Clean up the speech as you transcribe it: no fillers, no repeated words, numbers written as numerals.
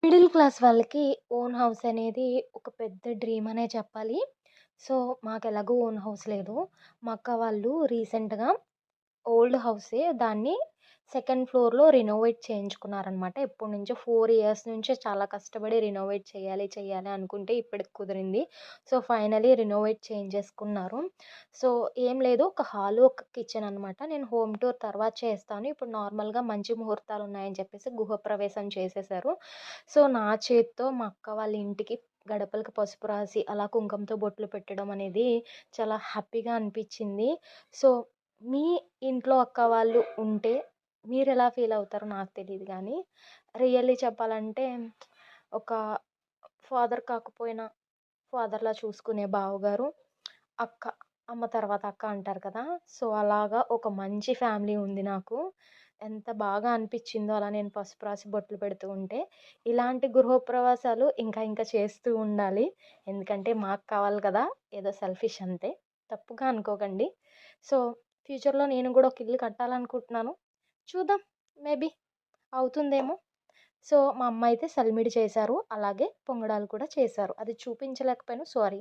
Middle class వాళ్ళకి own house అనేది ఒక పెద్ద డ్రీమ్ అనే చెప్పాలి. సో, మాకెలాగో ఓన్ హౌస్ లేదు. మా అక్క వాళ్ళు రీసెంట్‌గా ఓల్డ్ హౌసే దాన్ని సెకండ్ ఫ్లోర్‌లో రినోవేట్ చేయించుకున్నారనమాట. ఎప్పటినుంచో 4 ఇయర్స్ నుంచే చాలా కష్టపడి రినోవేట్ చేయాలి, చేయాలి అనుకుంటే ఇప్పటికి కుదిరింది. సో, ఫైనల్లీ రినోవేట్ చేయించేసుకున్నారు. సో, ఏం లేదు ఒక హాలు, ఒక కిచెన్ అనమాట. నేను హోమ్ టూర్ తర్వాత చేస్తాను. ఇప్పుడు నార్మల్‌గా మంచి ముహూర్తాలున్నాయని చెప్పేసి గృహప్రవేశం చేసేశారు. సో, నా చేత్తో మా అక్క వాళ్ళ ఇంటికి గడపలకి పసుపు రాసి, అలా కుంకుమతో బొట్లు పెట్టడం అనేది చాలా హ్యాపీగా అనిపిచ్చింది. సో, మీ ఇంట్లో అక్క వాళ్ళు ఉంటే మీరెలా ఫీల్ అవుతారో నాకు తెలీదు గానీ, రియల్లీ చెప్పాలంటే ఒక ఫాదర్ కాకపోయినా ఫాదర్‌లా చూసుకునే బావగారు, అక్క, అమ్మ తర్వాత అక్క అంటారు కదా! సో, అలాగా ఒక మంచి ఫ్యామిలీ ఉంది నాకు. ఎంత బాగా అనిపిచ్చిందో అలా నేను పసుపు రాసి బొట్లు పెడుతూ ఉంటే. ఇలాంటి గృహప్రవేశాలు ఇంకా ఇంకా చేస్తూ ఉండాలి. ఎందుకంటే మాకు కావాలి కదా! ఏదో సెల్ఫిష్ అంతే. తప్పుగా అనుకోకండి. సో, ఫ్యూచర్‌లో నేను గూడా ఒక ఇల్లు కట్టాలనుకుంటున్నాను. చూద్దాం మేబీ అవుతుందేమో! సో, మా అమ్మ అయితే సలిమిడి చేశారు. అలాగే పొంగడాలు కూడా చేశారు. అది చూపించలేకపోయాను సారీ.